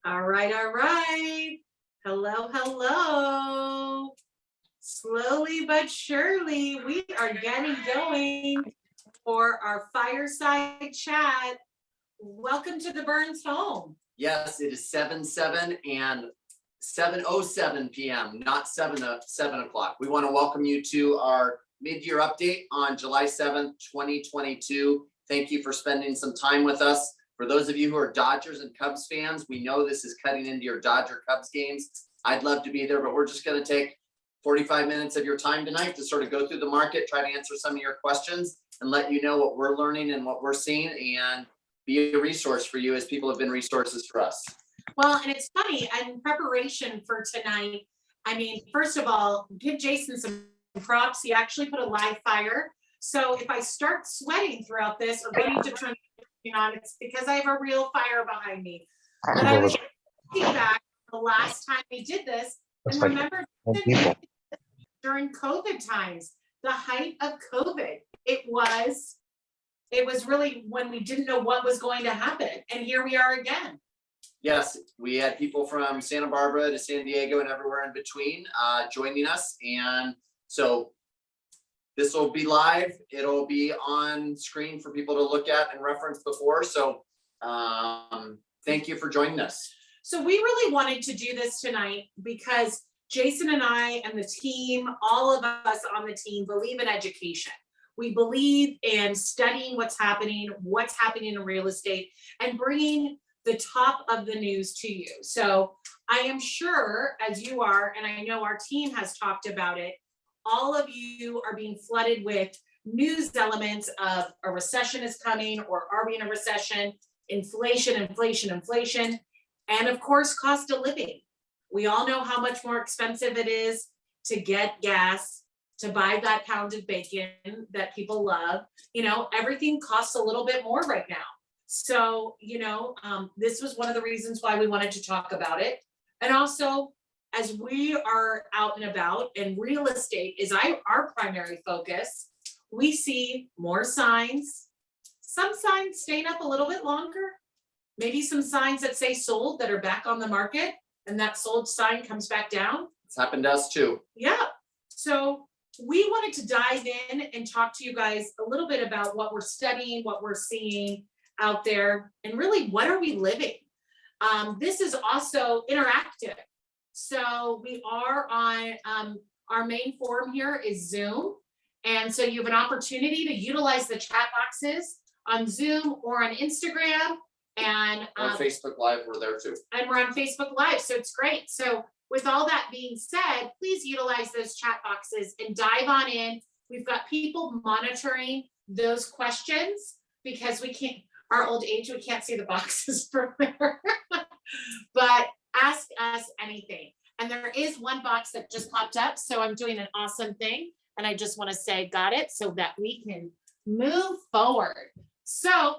All right, all right. Hello, hello. Slowly but surely, we are getting going for our fireside chat. Welcome to the Berns home. Yes, it is 7/7 and 7:07 p.m., not 7 o'clock. We want to welcome you to our mid-year update on July 7th, 2022. Thank you for spending some time with us. For those of you who are Dodgers and Cubs fans, we know this is cutting into your Dodger Cubs games. I'd love to be there, but we're just going to take 45 minutes of your time tonight to sort of go through the market, try to answer some of your questions, and let you know what we're learning and what we're seeing, and be a resource for you as people have been resources for us. Well, and it's funny, in preparation for tonight, I mean, first of all, give Jason some props. He actually put a live fire. So if I start sweating throughout this or going to turn on, it's because I have a real fire behind me. But I was thinking back the last time we did this, and remember during COVID times, the height of COVID, it was really when we didn't know what was going to happen. And here we are again. Yes, we had people from Santa Barbara to San Diego and everywhere in between joining us. And so this will be live. It'll be on screen for people to look at and reference before. So thank you for joining us. So we really wanted to do this tonight because Jason and I and the team, all of us on the team, believe in education. We believe in studying what's happening in real estate, and bringing the top of the news to you. So I am sure, as you are, and I know our team has talked about it, all of you are being flooded with news elements of a recession is coming, or are we in a recession, inflation, and of course, cost of living. We all know how much more expensive it is to get gas, to buy that pound of bacon that people love. Everything costs a little bit more right now. So, this was one of the reasons why we wanted to talk about it. And also, as we are out and about, and real estate is our primary focus, we see more signs, some signs staying up a little bit longer, maybe some signs that say sold that are back on the market, and that sold sign comes back down. It's happened to us too. Yeah. So we wanted to dive in and talk to you guys a little bit about what we're studying, what we're seeing out there, and really what are we living. This is also interactive. So we are on our main forum here is Zoom. And so you have an opportunity to utilize the chat boxes on Zoom or on Instagram. And on Facebook Live, we're there too. And we're on Facebook Live, so it's great. So with all that being said, please utilize those chat boxes and dive on in. We've got people monitoring those questions because our old age, we can't see the boxes from there. But ask us anything. And there is one box that just popped up, so I'm doing an awesome thing. And I just want to say, got it, so that we can move forward. So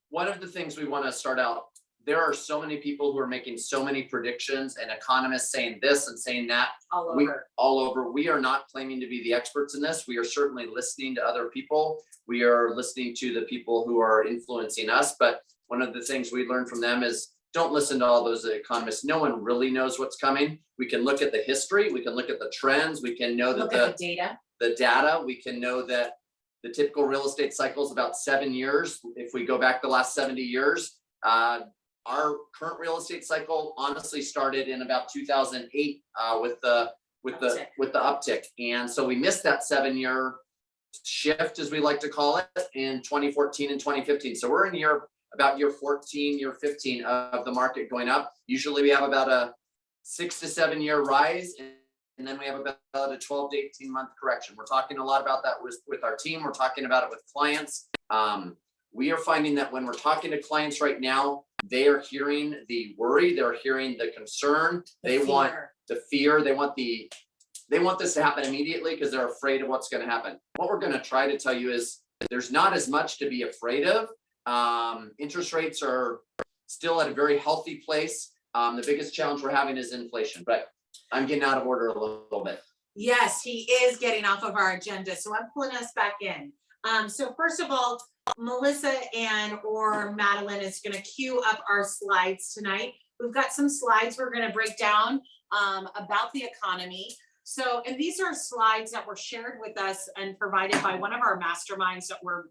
one of the things we want to start out, there are so many people who are making so many predictions, and economists saying this and saying that all over. We are not claiming to be the experts in this. We are certainly listening to other people. We are listening to the people who are influencing us. But one of the things we learned from them is don't listen to all those economists. No one really knows what's coming. We can look at the history. We can look at the trends. We can know that the data. We can know that the typical real estate cycle is about 7 years. If we go back the last 70 years, our current real estate cycle honestly started in about 2008 with the uptick. And so we missed that 7-year shift, as we like to call it, in 2014 and 2015. So we're in about year 14, year 15 of the market going up. Usually we have about a 6 to 7 year rise, and then we have about a 12 to 18 month correction. We're talking a lot about that with our team. We're talking about it with clients. We are finding that when we're talking to clients right now, they are hearing the worry, they're hearing the concern, they want the fear, they want this to happen immediately because they're afraid of what's going to happen. What we're going to try to tell you is there's not as much to be afraid of. Interest rates are still at a very healthy place. The biggest challenge we're having is inflation, but I'm getting out of order a little bit. Yes, he is getting off of our agenda. So I'm pulling us back in. So first of all, Melissa or Madeline is going to queue up our slides tonight. we've got some slides we're going to break down about the economy. So, and these are slides that were shared with us and provided by one of our masterminds that we're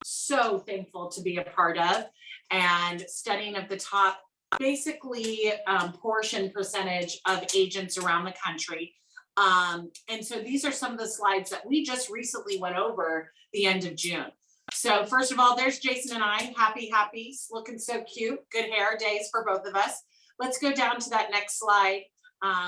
so thankful to be a part of, and studying of the top, basically portion percentage of agents around the country. And so these are some of the slides that we just recently went over the end of June. So first of all, there's Jason and I, happy, looking so cute, good hair days for both of us. Let's go down to that next slide,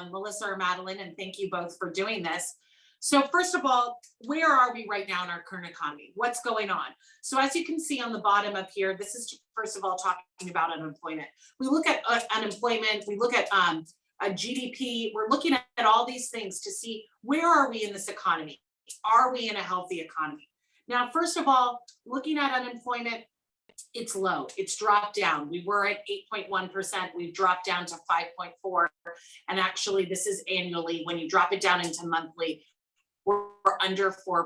Melissa or Madeline, and thank you both for doing this. So first of all, where are we right now in our current economy? What's going on? So as you can see on the bottom up here, this is first of all talking about unemployment. We look at unemployment, we look at a GDP, we're looking at all these things to see where are we in this economy? Are we in a healthy economy? Now, first of all, looking at unemployment, it's low, it's dropped down. We were at 8.1%, we've dropped down to 5.4. And actually this is annually, when you drop it down into monthly, we're under 4%.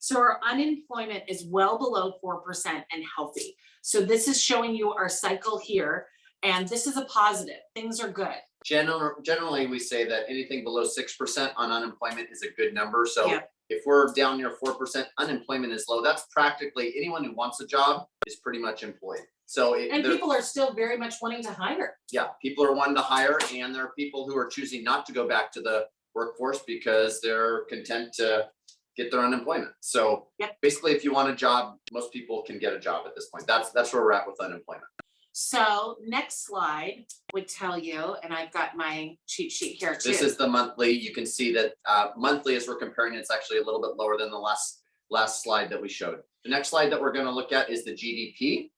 So our unemployment is well below 4% and healthy. So this is showing you our cycle here, and this is a positive, things are good. Generally, we say that anything below 6% on unemployment is a good number. So Yeah. if we're down near 4%, unemployment is low. That's practically anyone who wants a job is pretty much employed. So and people are still very much wanting to hire. Yeah, people are wanting to hire, and there are people who are choosing not to go back to the workforce because they're content to get their unemployment. So Yep. basically, if you want a job, most people can get a job at this point. That's where we're at with unemployment. So next slide would tell you, and I've got my cheat sheet here too. This is the monthly. You can see that monthly, as we're comparing, it's actually a little bit lower than the last slide that we showed. The next slide that we're going to look at is the GDP,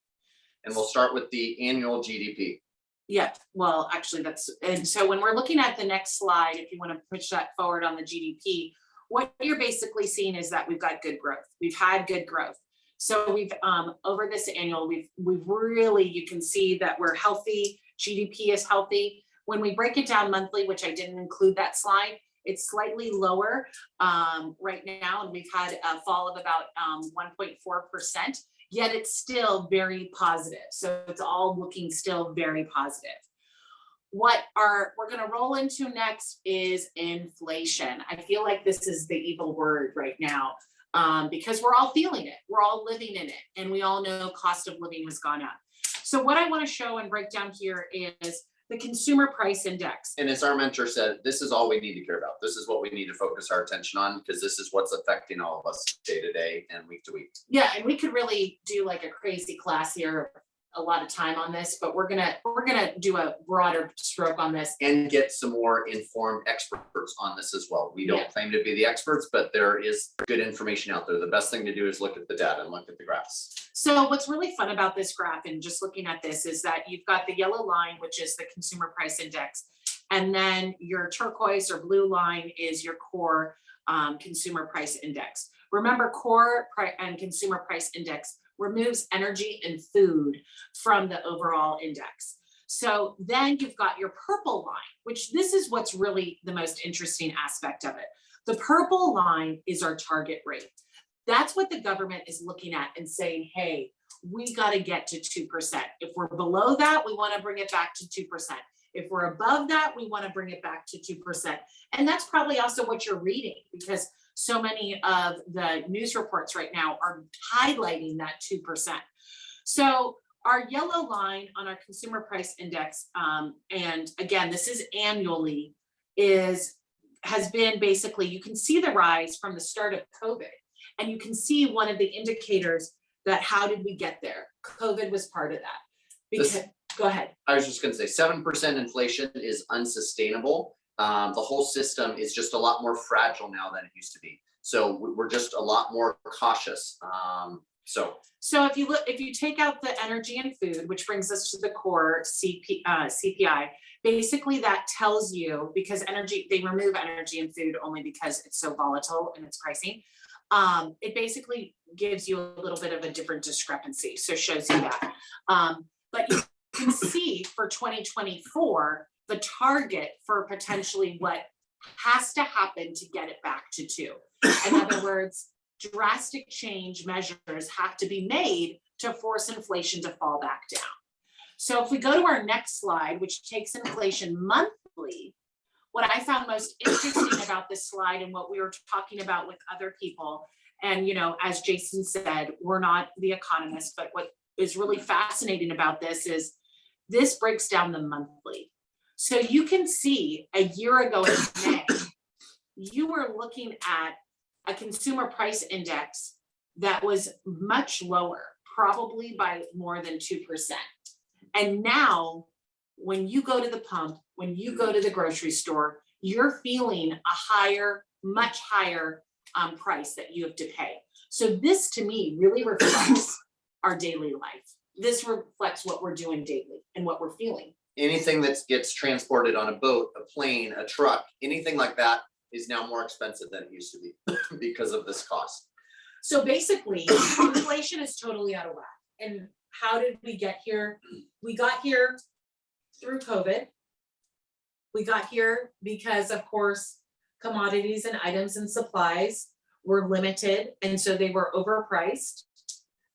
and we'll start with the annual GDP. Yeah, well, actually and so when we're looking at the next slide, if you want to push that forward on the GDP, what you're basically seeing is that we've got good growth. We've had good growth. So we've over this annual, we've really, you can see that we're healthy. GDP is healthy. When we break it down monthly, which I didn't include that slide, it's slightly lower right now, and we've had a fall of about 1.4%. Yet it's still very positive. So it's all looking still very positive. What we're going to roll into next is inflation. I feel like this is the evil word right now because we're all feeling it. We're all living in it. And we all know cost of living has gone up. So what I want to show and break down here is the consumer price index. And as our mentor said, this is all we need to care about. This is what we need to focus our attention on, because this is what's affecting all of us day to day and week to week. Yeah, and we could really do like a crazy class here, a lot of time on this, but we're gonna do a broader stroke on this and get some more informed experts on this as well. We don't claim to be the experts, but there is good information out there. The best thing to do is look at the data and look at the graphs. So what's really fun about this graph and just looking at this is that you've got the yellow line, which is the consumer price index, and then your turquoise or blue line is your core consumer price index. Remember, core and consumer price index removes energy and food from the overall index. So then you've got your purple line, which this is what's really the most interesting aspect of it. The purple line is our target rate. That's what the government is looking at and saying, hey, we got to get to 2%. If we're below that, we want to bring it back to 2%. If we're above that, we want to bring it back to 2%. And that's probably also what you're reading, because so many of the news reports right now are highlighting that 2%. So our yellow line on our consumer price index, and again, this is annually, has been basically, you can see the rise from the start of COVID. And you can see one of the indicators that how did we get there? COVID was part of that. Because, go ahead. I was just going to say 7% inflation is unsustainable. The whole system is just a lot more fragile now than it used to be. So we're just a lot more cautious. So if you take out the energy and food, which brings us to the core CPI, basically that tells you, because they remove energy and food only because it's so volatile in its pricing. It basically gives you a little bit of a different discrepancy. So it shows you that. But you can see for 2024, the target for potentially what has to happen to get it back to 2. In other words, drastic change measures have to be made to force inflation to fall back down. So if we go to our next slide, which takes inflation monthly, what I found most interesting about this slide and what we were talking about with other people, and as Jason said, we're not the economists, but what is really fascinating about this is this breaks down the monthly. So you can see a year ago in May, you were looking at a consumer price index that was much lower, probably by more than 2%. And now, when you go to the pump, when you go to the grocery store, you're feeling a higher, much higher price that you have to pay. So this to me really reflects our daily life. This reflects what we're doing daily and what we're feeling. Anything that gets transported on a boat, a plane, a truck, anything like that is now more expensive than it used to be because of this cost. So basically, inflation is totally out of whack. And how did we get here? We got here through COVID. We got here because, of course, commodities and items and supplies were limited, and so they were overpriced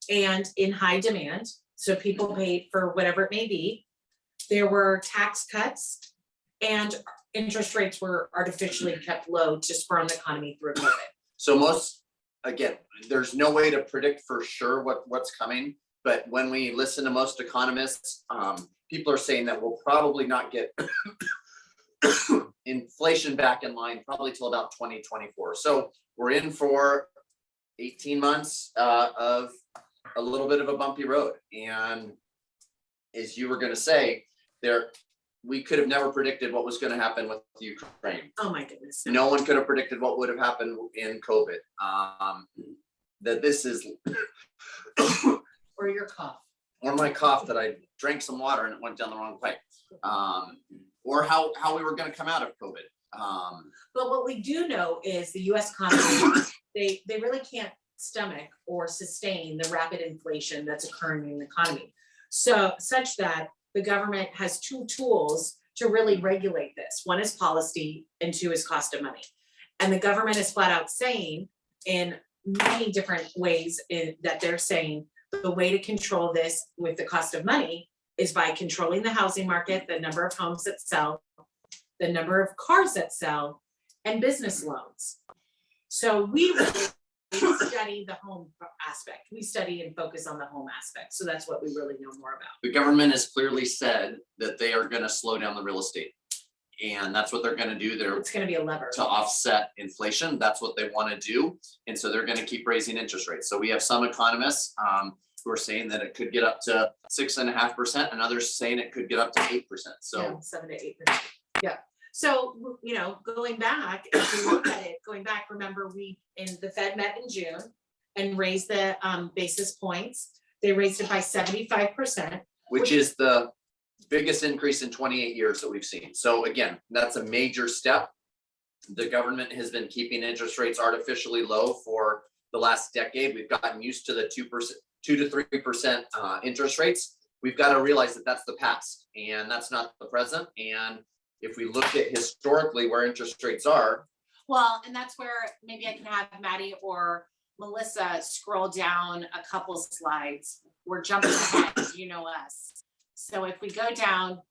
and in high demand. So people paid for whatever it may be. There were tax cuts, and interest rates were artificially kept low to spur on the economy through COVID. So again, there's no way to predict for sure what's coming, but when we listen to most economists, people are saying that we'll probably not get inflation back in line probably till about 2024. So we're in for 18 months of a little bit of a bumpy road. And as you were going to say, we could have never predicted what was going to happen with Ukraine. Oh my goodness. No one could have predicted what would have happened in COVID. That this is or your cough. Or my cough that I drank some water and it went down the wrong pipe. Or how we were going to come out of COVID. But what we do know is the US economy, they really can't stomach or sustain the rapid inflation that's occurring in the economy. So such that the government has two tools to really regulate this. One is policy and two is cost of money. And the government is flat out saying in many different ways that they're saying the way to control this with the cost of money is by controlling the housing market, the number of homes that sell, the number of cars that sell, and business loans. So we really study the home aspect. We study and focus on the home aspect. So that's what we really know more about. The government has clearly said that they are going to slow down the real estate. And that's what they're going to do. It's going to be a lever to offset inflation. That's what they want to do. And so they're going to keep raising interest rates. So we have some economists who are saying that it could get up to 6.5%, and others saying it could get up to 8%. So yeah, 7 to 8%. Yeah. So, going back, if we look at it, remember the Fed met in June and raised the basis points. They raised it by 75%. Which is the biggest increase in 28 years that we've seen. So again, that's a major step. The government has been keeping interest rates artificially low for the last decade. We've gotten used to the 2 to 3% interest rates. We've got to realize that that's the past and that's not the present. And if we look at historically where interest rates are. Well, and that's where maybe I can have Maddie or Melissa scroll down a couple slides. We're jumping ahead, us. So if we go down,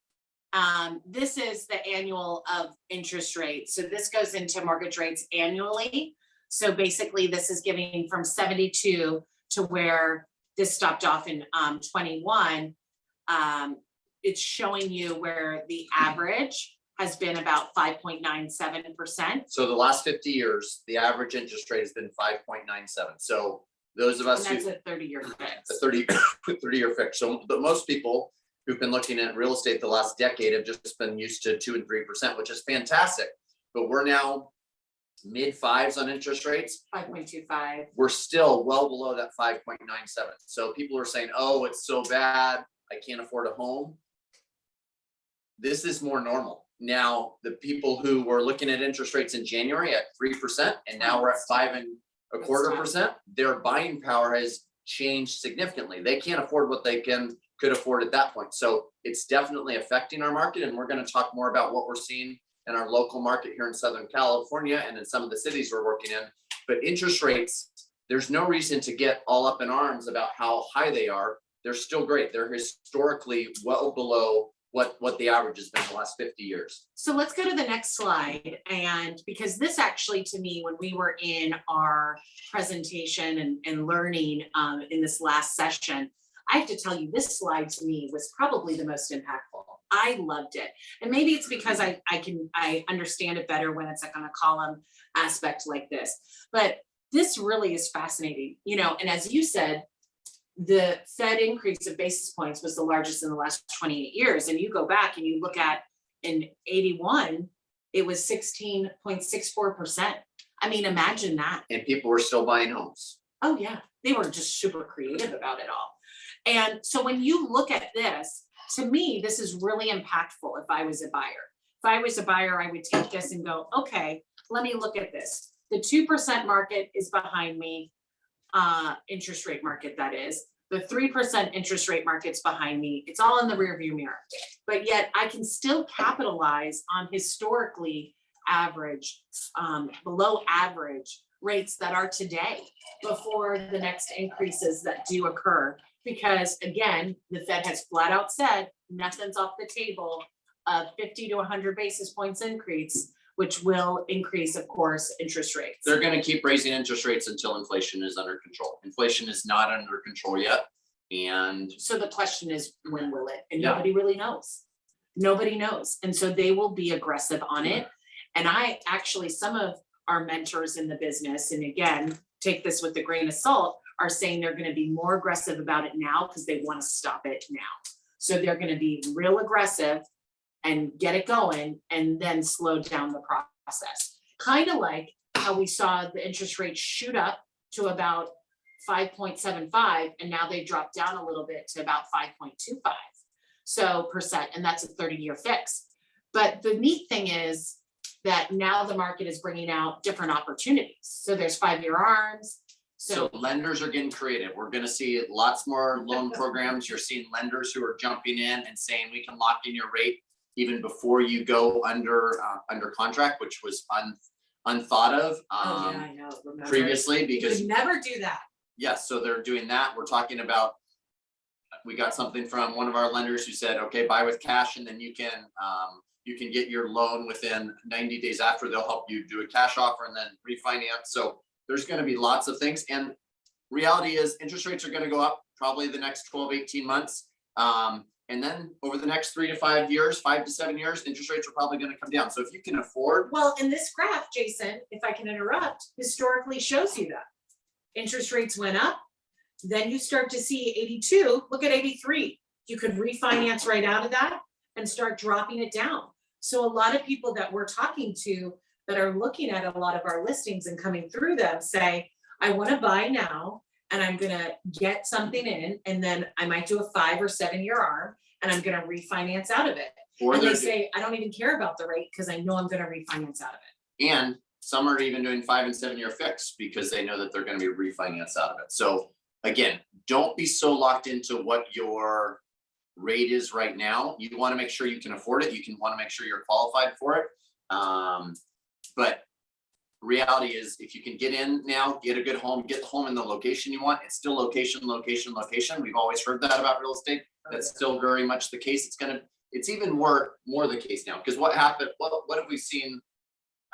this is the annual of interest rates. So this goes into mortgage rates annually. So basically this is giving from 72 to where this stopped off in 21. It's showing you where the average has been about 5.97%. So the last 50 years, the average interest rate has been 5.97. So those of us and that's a 30-year fix. A 30-year fix. So, but most people who've been looking at real estate the last decade have just been used to 2 and 3%, which is fantastic. But we're now mid fives on interest rates. 5.25. We're still well below that 5.97. So people are saying, oh, it's so bad, I can't afford a home. This is more normal. Now, the people who were looking at interest rates in January at 3%, and now we're at 5.25%, their buying power has changed significantly. They can't afford what they could afford at that point. So it's definitely affecting our market. And we're going to talk more about what we're seeing in our local market here in Southern California and in some of the cities we're working in. But interest rates, there's no reason to get all up in arms about how high they are. they're still great. They're historically well below what the average has been the last 50 years. So let's go to the next slide. And because this actually, to me, when we were in our presentation and learning in this last session, I have to tell you, this slide to me was probably the most impactful. I loved it. And maybe it's because I understand it better when it's like on a column aspect like this. But this really is fascinating, and as you said, the Fed increase of basis points was the largest in the last 28 years. And you go back and you look at in 81, it was 16.64%. I mean, imagine that. And people were still buying homes. Oh yeah, they were just super creative about it all. And so when you look at this, to me, this is really impactful if I was a buyer. If I was a buyer, I would take this and go, okay, let me look at this. The 2% market is behind me. Interest rate market, that is. The 3% interest rate market's behind me. It's all in the rearview mirror. But yet I can still capitalize on historically average, below average rates that are today before the next increases that do occur. Because again, the Fed has flat out said nothing's off the table of 50 to 100 basis points increase, which will increase, of course, interest rates. They're going to keep raising interest rates until inflation is under control. Inflation is not under control yet. And so the question is, when will it? And Yeah. Nobody really knows. Nobody knows. And so they will be aggressive on it. And some of our mentors in the business, and again, take this with a grain of salt, are saying they're going to be more aggressive about it now because they want to stop it now. So they're going to be real aggressive and get it going and then slow down the process. Kind of like how we saw the interest rate shoot up to about 5.75, and now they dropped down a little bit to about 5.25 percent, and that's a 30-year fix. But the neat thing is that now the market is bringing out different opportunities. So there's 5-year ARMs. so lenders are getting creative. We're going to see lots more loan programs. You're seeing lenders who are jumping in and saying we can lock in your rate even before you go under contract, which was unthought of I know. Remember, previously, you because would never do that. yes, so they're doing that. We're talking about, we got something from one of our lenders who said, okay, buy with cash, and then you can get your loan within 90 days after. They'll help you do a cash offer and then refinance. So there's going to be lots of things. And reality is interest rates are going to go up probably the next 12, 18 months. And then over the next 3 to 5 years, 5 to 7 years, interest rates are probably going to come down. So if you can afford. Well, in this graph, Jason, if I can interrupt, historically shows you that interest rates went up. Then you start to see 82, look at 83. You could refinance right out of that and start dropping it down. So a lot of people that we're talking to that are looking at a lot of our listings and coming through them say, I want to buy now and I'm going to get something in, and then I might do a 5 or 7 year ARM and I'm going to refinance out of it. Or and they say, I don't even care about the rate because I know I'm going to refinance out of it. And some are even doing 5 and 7 year fix because they know that they're going to be refinanced out of it. So again, don't be so locked into what your rate is right now. You want to make sure you can afford it. You can want to make sure you're qualified for it. But reality is, if you can get in now, get a good home, get the home in the location you want. It's still location, location, location. We've always heard that about real estate. That's still very much the case. It's even more the case now. Because what happened? What have we seen?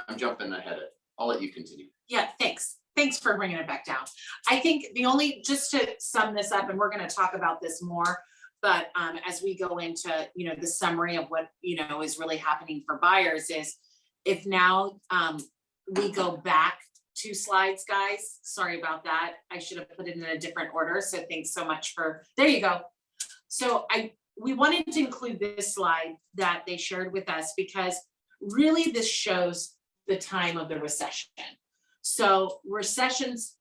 I'm jumping ahead. I'll let you continue. Yeah, thanks. Thanks for bringing it back down. I think just to sum this up, and we're going to talk about this more, but as we go into, the summary of what, is really happening for buyers is, if now we go back 2 slides, guys, sorry about that. I should have put it in a different order. So thanks so much there you go. So we wanted to include this slide that they shared with us because really this shows the time of the recession. So recessions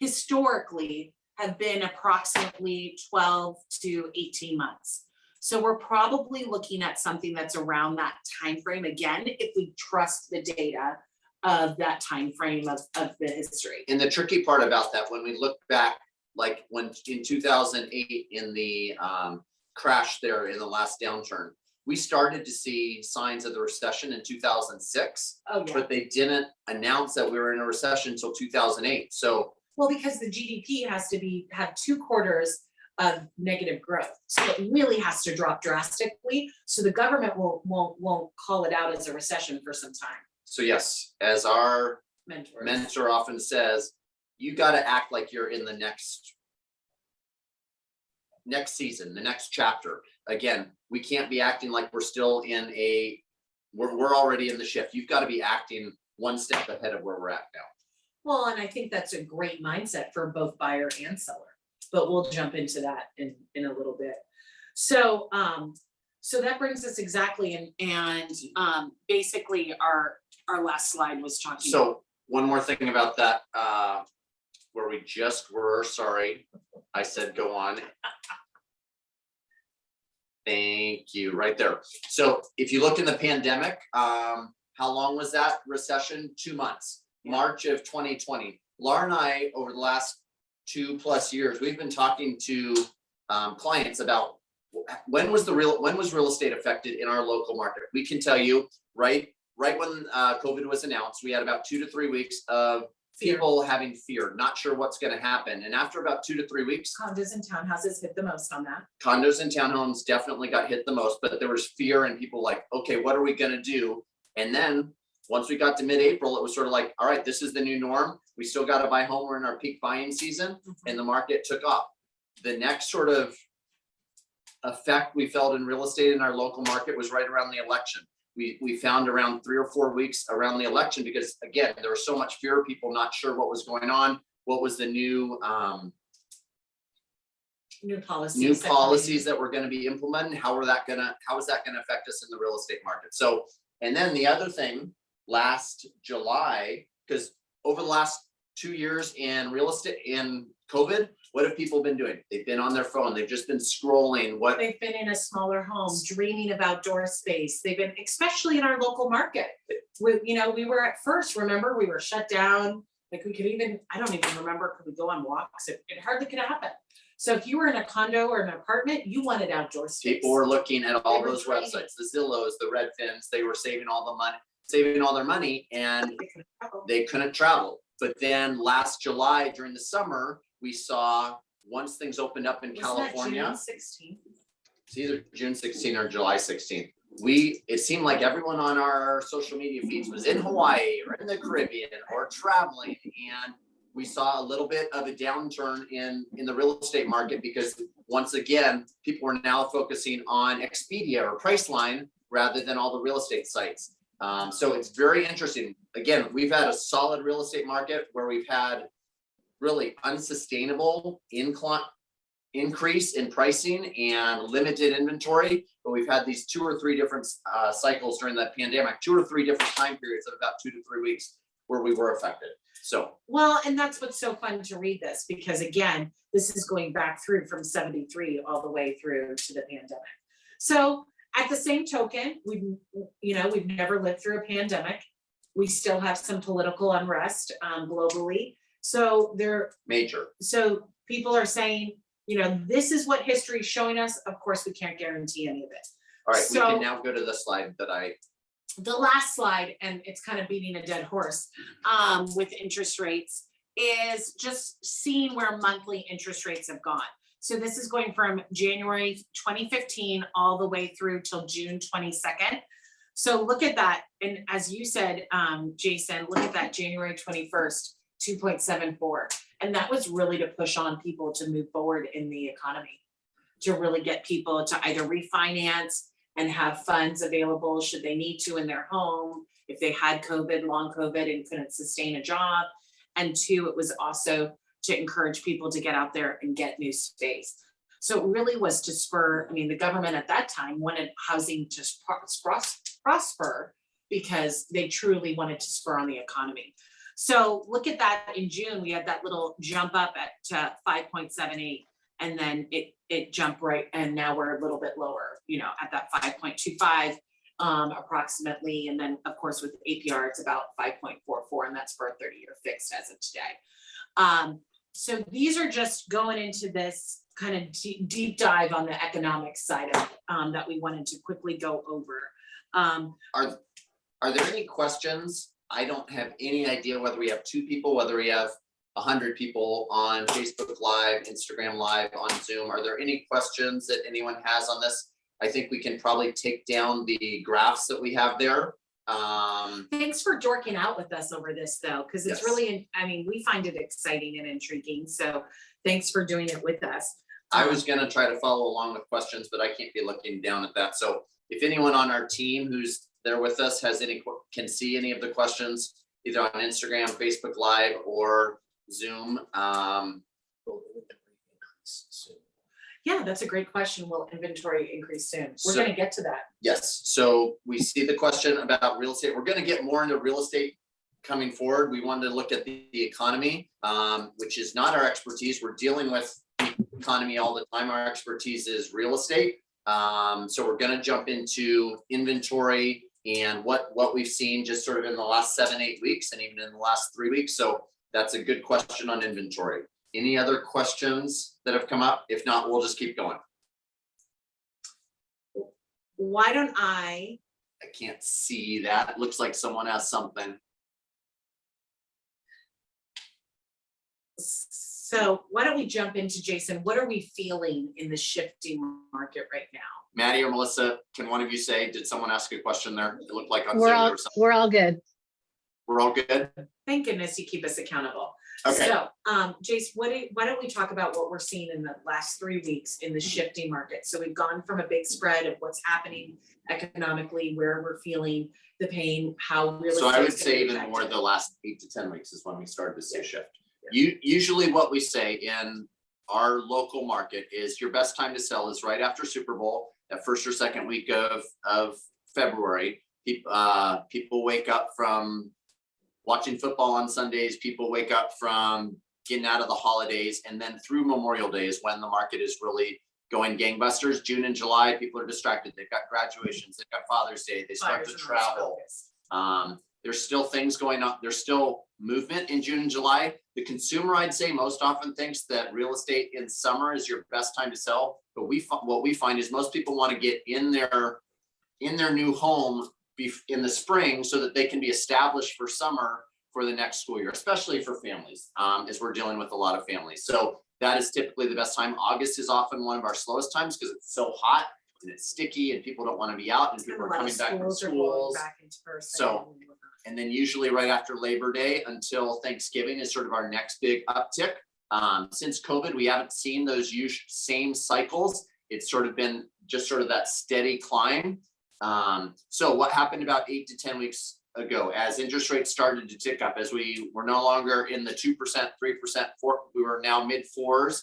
historically have been approximately 12 to 18 months. So we're probably looking at something that's around that time frame again, if we trust the data of that time frame of the history. And the tricky part about that, when we look back, like when in 2008 in the crash there in the last downturn, we started to see signs of the recession in 2006, but they didn't announce that we were in a recession until 2008. So well, because the GDP has to have 2 quarters of negative growth. So it really has to drop drastically. So the government won't call it out as a recession for some time. So yes, as our Mentors. mentor often says, you got to act like you're in the next season, the next chapter. Again, we can't be acting like we're still in we're already in the shift. You've got to be acting one step ahead of where we're at now. Well, and I think that's a great mindset for both buyer and seller, but we'll jump into that in a little bit. So, so that brings us exactly, and basically our last slide was talking. So one more thing about that, where we just were, sorry, I said go on. Thank you, right there. So if you look in the pandemic, how long was that recession? 2 months, March of 2020. Laura and I, over the last 2+ years, we've been talking to clients about when was real estate affected in our local market. We can tell you right when COVID was announced, we had about 2 to 3 weeks of people having fear, not sure what's going to happen. And after about 2 to 3 weeks, condos and townhouses hit the most on that. Condos and townhomes definitely got hit the most, but there was fear and people like, okay, what are we going to do? And then once we got to mid-April, it was sort of like, all right, this is the new norm. We still got to buy home. We're in our peak buying season, and the market took off. The next sort of effect we felt in real estate in our local market was right around the election. We found around 3 or 4 weeks around the election, because again, there was so much fear, people not sure what was going on, what was the new policies that were going to be implemented, how is that going to affect us in the real estate market. So, and then the other thing, last July, because over the last 2 years in real estate, in COVID, what have people been doing? They've been on their phone. They've just been scrolling. They've been in a smaller home, dreaming of outdoor space. They've been, especially in our local market. We were at first, remember, we were shut down. Like we could even, I don't even remember, could we go on walks? It hardly could happen. So if you were in a condo or an apartment, you wanted outdoor space. People were looking at all those websites, the Zillows, the Redfins. They were saving all their money, and they couldn't travel. But then last July during the summer, we saw, once things opened up in California, June 16th? It's either June 16th or July 16th. It seemed like everyone on our social media feeds was in Hawaii or in the Caribbean or traveling, and we saw a little bit of a downturn in the real estate market, because once again, people are now focusing on Expedia or Priceline rather than all the real estate sites. So it's very interesting. Again, we've had a solid real estate market where we've had really unsustainable increase in pricing and limited inventory, but we've had these 2 or 3 different cycles during that pandemic, 2 or 3 different time periods of about 2 to 3 weeks where we were affected. So, well, and that's what's so fun to read this, because again, this is going back through from 73 all the way through to the pandemic. So at the same token, we've never lived through a pandemic. We still have some political unrest globally. So So people are saying, this is what history is showing us. Of course, we can't guarantee any of it. All right, so we can now go to the slide the last slide, and it's kind of beating a dead horse with interest rates, is just seeing where monthly interest rates have gone. So this is going from January 2015 all the way through till June 22nd. So look at that. And as you said, Jason, look at that January 21st, 2.74. And that was really to push on people to move forward in the economy, to really get people to either refinance and have funds available should they need to in their home, if they had COVID, long COVID, and couldn't sustain a job. And 2, it was also to encourage people to get out there and get new space. So it really was to spur, the government at that time wanted housing to prosper because they truly wanted to spur on the economy. So look at that. In June, we had that little jump up at 5.78, and then it jumped right, and now we're a little bit lower, at that 5.25 approximately. And then of course with APR, it's about 5.44, and that's for a 30-year fixed as of today. So these are just going into this kind of deep dive on the economic side of that we wanted to quickly go over. Are there any questions? I don't have any idea whether we have 2 people, whether we have 100 people on Facebook Live, Instagram Live, on Zoom. Are there any questions that anyone has on this? I think we can probably take down the graphs that we have there. Thanks for dorking out with us over this though, because it's Yes. really, I mean, we find it exciting and intriguing. So thanks for doing it with us. I was gonna try to follow along with questions, but I can't be looking down at that. So if anyone on our team who's there with us has can see any of the questions, either on Instagram, Facebook Live, or Zoom. Yeah, that's a great question. Will inventory increase soon? We're So- gonna get to that. Yes, so we see the question about real estate. We're gonna get more into real estate coming forward. We wanted to look at the economy, which is not our expertise. We're dealing with the economy all the time. Our expertise is real estate. So we're gonna jump into inventory and what we've seen just sort of in the last 7-8 weeks and even in the last 3 weeks. So that's a good question on inventory. Any other questions that have come up? If not, we'll just keep going. Why don't I can't see that. It looks like someone has something. So why don't we jump into Jason? What are we feeling in the shifting market right now? Maddie or Melissa, can one of you say, did someone ask a question there? It looked like on We're Zoom all, or something. we're all good. We're all good? Thank goodness you keep us accountable. Okay. So, Jace, why don't we talk about what we're seeing in the last 3 weeks in the shifting market? So we've gone from a big spread of what's happening economically, where we're feeling the pain, how real So I estate would is gonna say be even affected. more the last 8 to 10 weeks is when we started to see a shift. Usually what we say in our local market is your best time to sell is right after Super Bowl, that first or second week of February. People wake up from watching football on Sundays, people wake up from getting out of the holidays, and then through Memorial Day is when the market is really going gangbusters. June and July, people are distracted. They've got graduations, they've got Father's Day, they start Buyers to are most travel. focused. There's still things going on. There's still movement in June and July. The consumer, I'd say, most often thinks that real estate in summer is your best time to sell. But what we find is most people want to get in their new home in the spring so that they can be established for summer for the next school year, especially for families, as we're dealing with a lot of families. So that is typically the best time. August is often one of our slowest times because it's so hot and it's sticky and people don't want to be out and people are coming back from schools. So, and then usually right after Labor Day until Thanksgiving is sort of our next big uptick. Since COVID, we haven't seen those same cycles. It's sort of been just sort of that steady climb. So what happened about 8 to 10 weeks ago, as interest rates started to tick up, as we were no longer in the 2%, 3%, 4%, we were now mid 4s.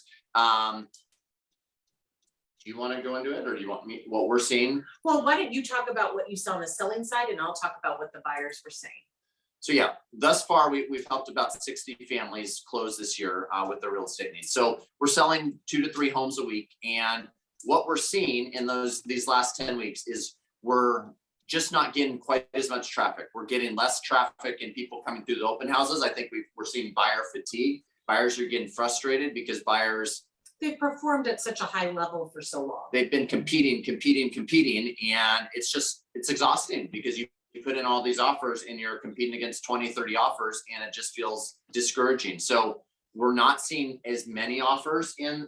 Do you want to go into it, or do you want me, what we're seeing? Well, why don't you talk about what you saw on the selling side and I'll talk about what the buyers were saying. So yeah, thus far we've helped about 60 families close this year with their real estate needs. So we're selling 2 to 3 homes a week, and what we're seeing in these last 10 weeks is we're just not getting quite as much traffic. We're getting less traffic and people coming through the open houses. I think we're seeing buyer fatigue. Buyers are getting frustrated because they've performed at such a high level for so long. they've been competing, and it's exhausting because you put in all these offers and you're competing against 20, 30 offers, and it just feels discouraging. So we're not seeing as many offers in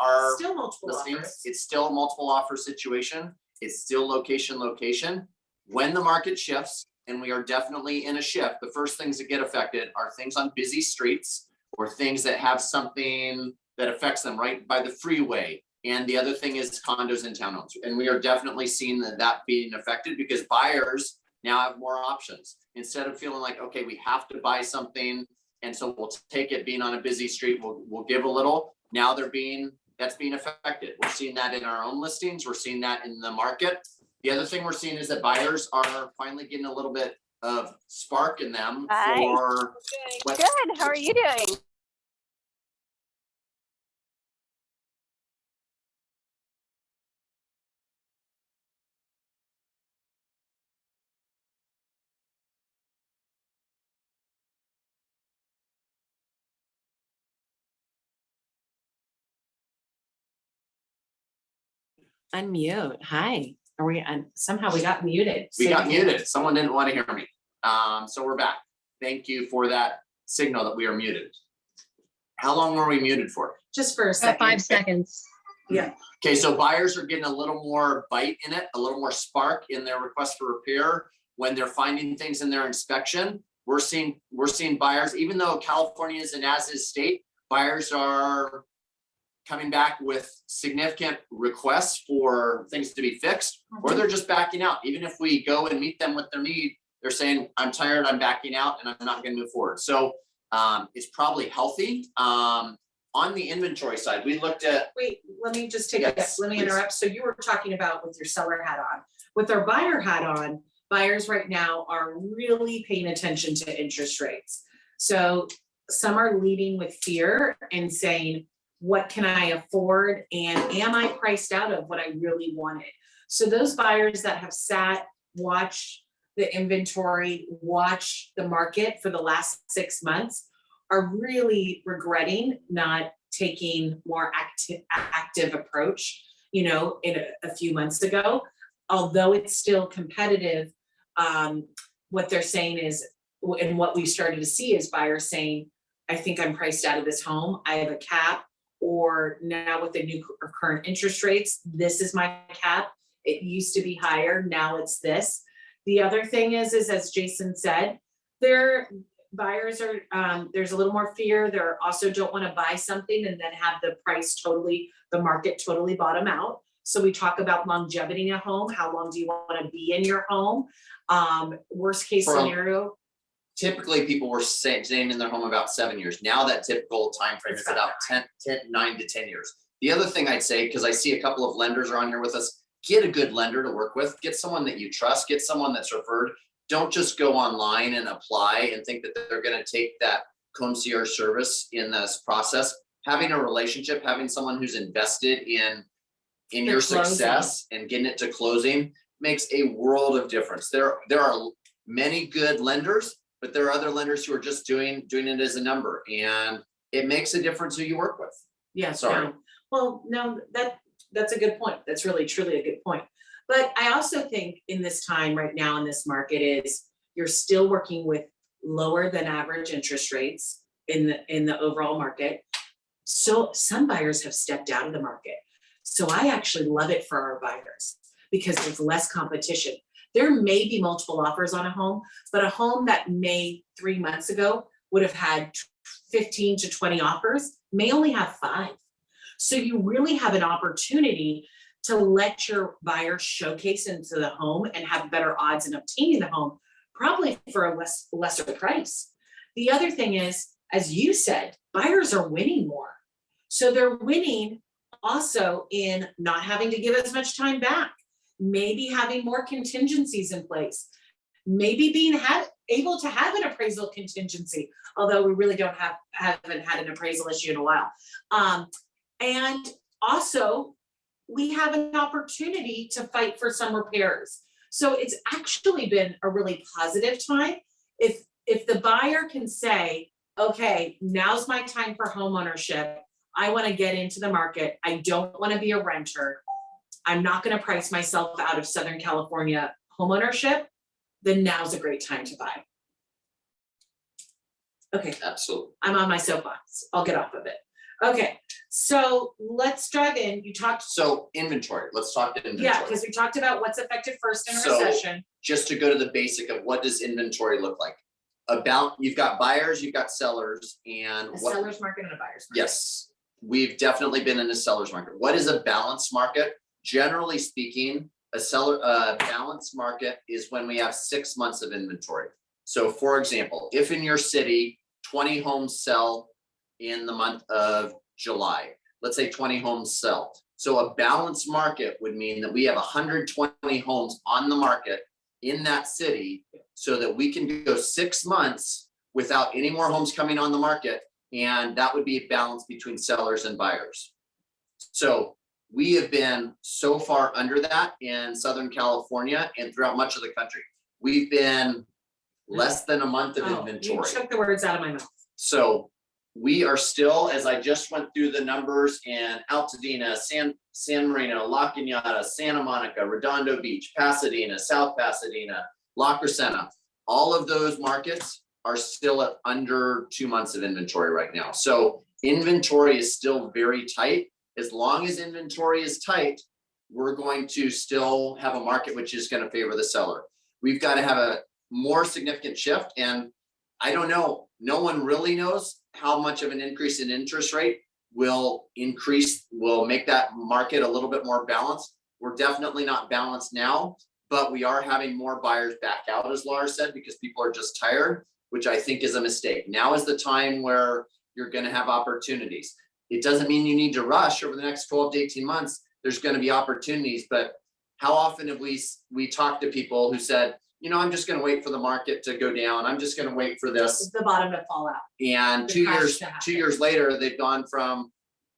our Still multiple listings. offers. It's still a multiple offer situation. It's still location. When the market shifts, and we are definitely in a shift, the first things that get affected are things on busy streets or things that have something that affects them right by the freeway. And the other thing is condos and townhomes. And we are definitely seeing that being affected because buyers now have more options. Instead of feeling like, okay, we have to buy something, and so we'll take it being on a busy street, we'll give a little. Now that's being affected. We're seeing that in our own listings. We're seeing that in the market. The other thing we're seeing is that buyers are finally getting a little bit of spark in them. Hi. For Good. How are you doing? Unmute. Hi. Are we on? Somehow we got muted. We Say got it again. muted. Someone didn't want to hear me. So we're back. Thank you for that signal that we are muted. How long were we muted for? Just for a About second. 5 seconds. Okay, so buyers are getting a little more bite in it, a little more spark in their request for repair when they're finding things in their inspection. We're seeing buyers, even though California is an as-is state, buyers are coming back with significant requests for things to be fixed, or they're just backing out. Even if we go and meet them with their need, they're saying, I'm tired, I'm backing out, and I'm not gonna move forward. So it's probably healthy. On the inventory side, we looked at. Wait, let me just take Yes, let me please. interrupt. So you were talking about with your seller hat on. With our buyer hat on, buyers right now are really paying attention to interest rates. So some are leading with fear and saying, what can I afford? And am I priced out of what I really wanted? So those buyers that have sat, watched the inventory, watched the market for the last 6 months are really regretting not taking more active approach, in a few months ago. Although it's still competitive, what they're saying is, and what we started to see is buyers saying, I think I'm priced out of this home. I have a cap, or now with the new or current interest rates, this is my cap. It used to be higher, now it's this. The other thing is as Jason said, buyers are, there's a little more fear. They're also don't want to buy something and then have the market totally bottom out. So we talk about longevity in a home. How long do you want to be in your home? Worst case scenario. Typically, people were staying in their home about 7 years. Now that typical time frame is about 9 to 10 years. The other thing I'd say, because I see a couple of lenders are on here with us, get a good lender to work with. Get someone that you trust. Get someone that's referred. Don't just go online and apply and think that they're going to take that concierge service in this process. Having a relationship, having someone who's invested in your success and getting it to closing makes a world of difference. There are many good lenders, but there are other lenders who are just doing it as a number, and it makes a difference who you work with. Yeah, Sorry. no. Well, no, that's a good point. That's really truly a good point. But I also think in this time right now in this market is you're still working with lower than average interest rates in the overall market. So some buyers have stepped out of the market. So I actually love it for our buyers because there's less competition. There may be multiple offers on a home, but a home that may 3 months ago would have had 15 to 20 offers may only have 5. So you really have an opportunity to let your buyer showcase into the home and have better odds in obtaining the home, probably for a lesser price. The other thing is, as you said, buyers are winning more. So they're winning also in not having to give as much time back, maybe having more contingencies in place, maybe being able to have an appraisal contingency, although we really haven't had an appraisal issue in a while. And also, we have an opportunity to fight for some repairs. So it's actually been a really positive time. If the buyer can say, okay, now's my time for homeownership. I want to get into the market. I don't want to be a renter. I'm not going to price myself out of Southern California homeownership. Then now's a great time to buy. Okay. Absolutely. I'm on my soapbox. I'll get off of it. Okay, so let's dive in. You talked. So inventory, let's talk inventory. Yeah, because we talked about what's affected first in a So, recession. Just to go to the basic of what does inventory look like? You've got buyers, you've got sellers, and A seller's market and a buyer's market. Yes, we've definitely been in a seller's market. What is a balanced market? Generally speaking, a balanced market is when we have 6 months of inventory. So for example, if in your city, 20 homes sell in the month of July, let's say 20 homes sell. So a balanced market would mean that we have 120 homes on the market in that city so that we can go 6 months without any more homes coming on the market. And that would be a balance between sellers and buyers. So we have been so far under that in Southern California and throughout much of the country. We've been less than a month of inventory. You took the words out of my mouth. So we are still, as I just went through the numbers in Altadena, San Marino, La Cañada, Santa Monica, Redondo Beach, Pasadena, South Pasadena, La Crescenta, all of those markets are still at under 2 months of inventory right now. So Inventory is still very tight. As long as inventory is tight, we're going to still have a market which is going to favor the seller. We've got to have a more significant shift. And I don't know, no one really knows how much of an increase in interest rate will make that market a little bit more balanced. We're definitely not balanced now, but we are having more buyers back out, as Laura said, because people are just tired, which I think is a mistake. Now is the time where you're going to have opportunities. It doesn't mean you need to rush over the next 12 to 18 months. There's going to be opportunities, but how often have we talked to people who said, you know, I'm just going to wait for the market to go down. I'm just going to wait for this. The bottom to fall out. And The 2 crash years, to happen. 2 years later, they've gone from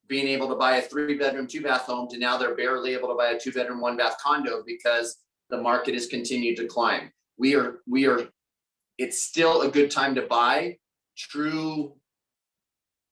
being able to buy a 3-bedroom, 2-bath home to now they're barely able to buy a 2-bedroom, 1-bath condo because the market has continued to climb. It's still a good time to buy. True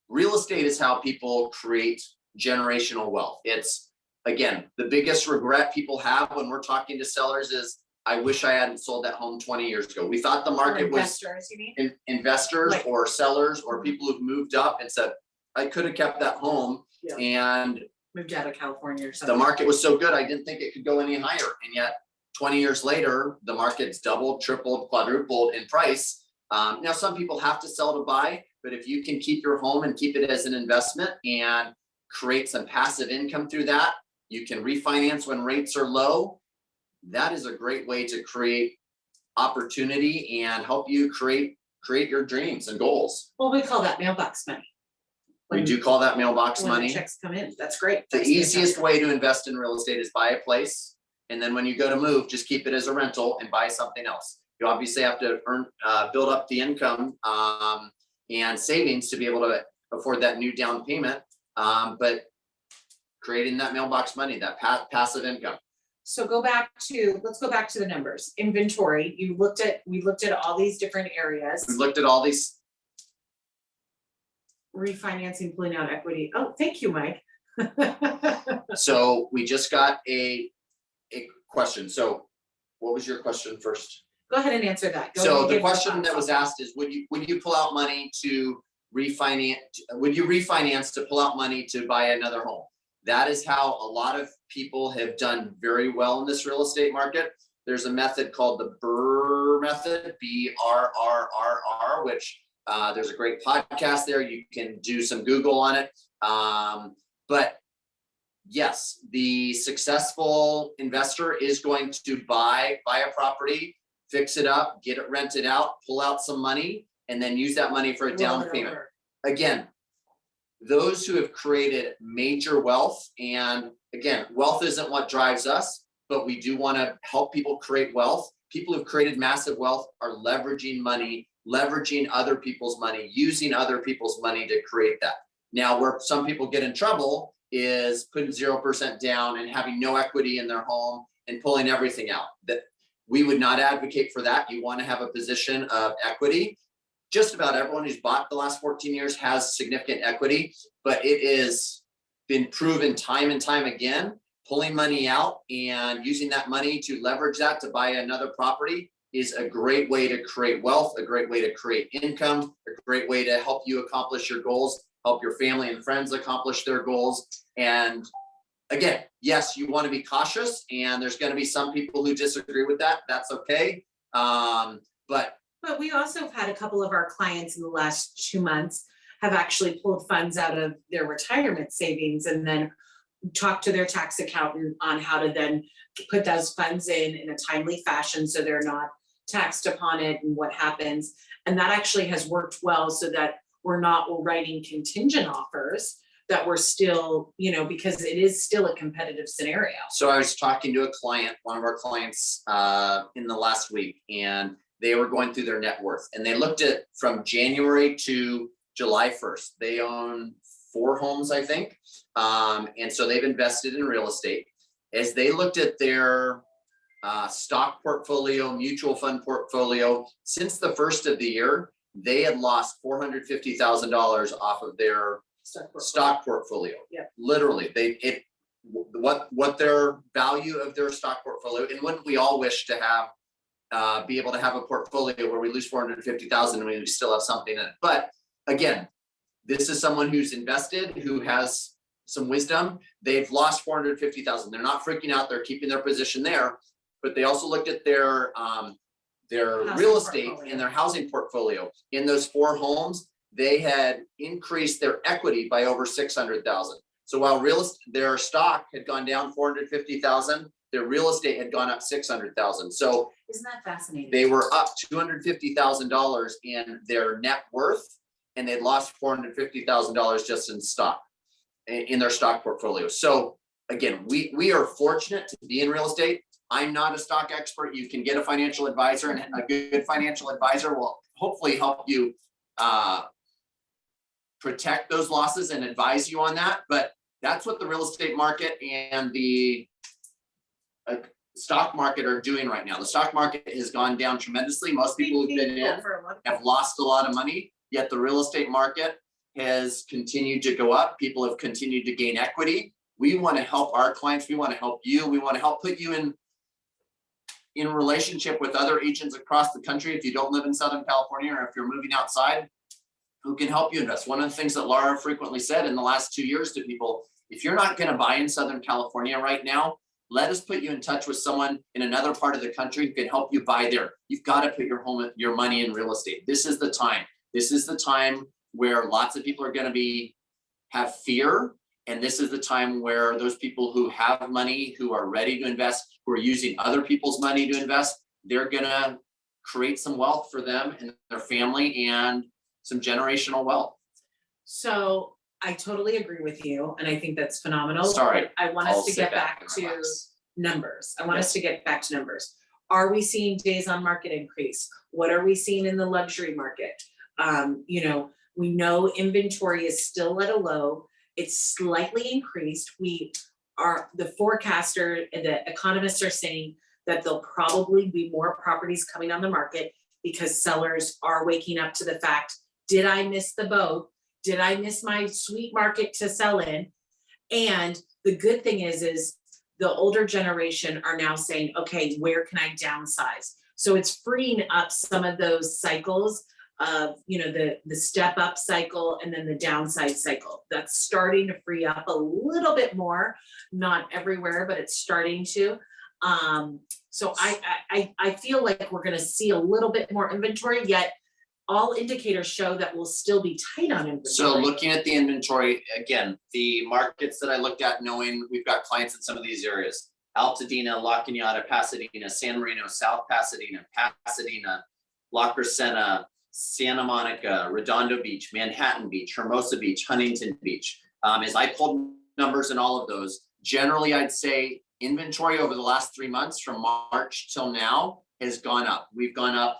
real estate is how people create generational wealth. It's, again, the biggest regret people have when we're talking to sellers is, I wish I hadn't sold that home 20 years ago. We thought the market was Investors, you mean? investors Right. or sellers or people who've moved up and said, I could have kept that home. Yeah. And Moved out of California or the something. market was so good, I didn't think it could go any higher. And yet 20 years later, the market's doubled, tripled, quadrupled in price. Now, some people have to sell to buy, but if you can keep your home and keep it as an investment and create some passive income through that, you can refinance when rates are low. That is a great way to create opportunity and help you create your dreams and goals. Well, we call that mailbox money. We do call that mailbox When the money. checks come in, that's great. The That's easiest fantastic. way to invest in real estate is buy a place. And then when you go to move, just keep it as a rental and buy something else. You obviously have to build up the income and savings to be able to afford that new down payment. But creating that mailbox money, that passive income. So let's go back to the numbers. Inventory, we looked at all these different areas. We looked at all these. Refinancing, pulling out equity. Oh, thank you, Mike. So we just got a question. So what was your question first? Go ahead and answer that. Go So ahead and the give your question that thoughts. was asked is, would you pull out money to refinance? Would you refinance to pull out money to buy another home? That is how a lot of people have done very well in this real estate market. There's a method called the BRRRR method, BRRRR, which there's a great podcast there. You can do some Google on it. But yes, the successful investor is going to buy a property, fix it up, get it rented out, pull out some money, and then use that money for a down payment. Again, those who have created major wealth, and again, wealth isn't what drives us, but we do want to help people create wealth. People who've created massive wealth are leveraging money, leveraging other people's money, using other people's money to create that. Now, where some people get in trouble is putting 0% down and having no equity in their home and pulling everything out. That we would not advocate for that. You want to have a position of equity. Just about everyone who's bought the last 14 years has significant equity, but it is been proven time and time again, pulling money out and using that money to leverage that to buy another property is a great way to create wealth, a great way to create income, a great way to help you accomplish your goals, help your family and friends accomplish their goals. And again, yes, you want to be cautious, and there's going to be some people who disagree with that. That's okay. But we also have had a couple of our clients in the last 2 months have actually pulled funds out of their retirement savings and then talked to their tax accountant on how to then put those funds in a timely fashion so they're not taxed upon it and what happens. And that actually has worked well so that we're writing contingent offers, that we're still, because it is still a competitive scenario. So I was talking to a client, one of our clients in the last week, and they were going through their net worth, and they looked at from January to July 1st. They own 4 homes, I think. And so they've invested in real estate. As they looked at their stock portfolio, mutual fund portfolio, since the first of the year, they had lost $450,000 off of their stock portfolio. Yeah. Literally, what their value of their stock portfolio, and wouldn't we all wish to have be able to have a portfolio where we lose $450,000 and we still have something in it. But again, This is someone who's invested, who has some wisdom. They've lost 450,000. They're not freaking out. They're keeping their position there, but they also looked at their real estate and their housing portfolio. In those 4 homes, they had increased their equity by over 600,000. So while their stock had gone down 450,000, their real estate had gone up 600,000. So Isn't that fascinating? they were up $250,000 in their net worth, and they lost $450,000 just in stock, in their stock portfolio. So again, we are fortunate to be in real estate. I'm not a stock expert. You can get a financial advisor, and a good financial advisor will hopefully help you protect those losses and advise you on that. But that's what the real estate market and the stock market are doing right now. The stock market has gone down tremendously. Most people who've been in have lost a lot of money, yet the real estate market has continued to go up. People have continued to gain equity. We want to help our clients. We want to help you. We want to help put you in relationship with other agents across the country. If you don't live in Southern California, or if you're moving outside, who can help you invest. One of the things that Laura frequently said in the last 2 years to people, if you're not going to buy in Southern California right now, let us put you in touch with someone in another part of the country who can help you buy there. You've got to put your money in real estate. This is the time. This is the time where lots of people are going to have fear. And this is the time where those people who have money, who are ready to invest, who are using other people's money to invest, they're going to create some wealth for them and their family, and some generational wealth. So I totally agree with you, and I think that's phenomenal. Sorry, but I want us to get back to numbers. I want us to get back to numbers. Are we seeing days on market increase? What are we seeing in the luxury market? We know inventory is still at a low. It's slightly increased. The forecaster and the economists are saying that there'll probably be more properties coming on the market because sellers are waking up to the fact, did I miss the boat? Did I miss my sweet market to sell in? And the good thing is the older generation are now saying, okay, where can I downsize? So it's freeing up some of those cycles of, the step up cycle and then the downside cycle. That's starting to free up a little bit more, not everywhere, but it's starting to. So I feel like we're going to see a little bit more inventory, yet all indicators show that we'll still be tight on inventory. So looking at the inventory, again, the markets that I looked at, knowing we've got clients in some of these areas, Altadena, La Cañada, Pasadena, San Marino, South Pasadena, La Crescenta, Santa Monica, Redondo Beach, Manhattan Beach, Hermosa Beach, Huntington Beach. As I pulled numbers in all of those, generally I'd say inventory over the last 3 months from March till now has gone up. We've gone up,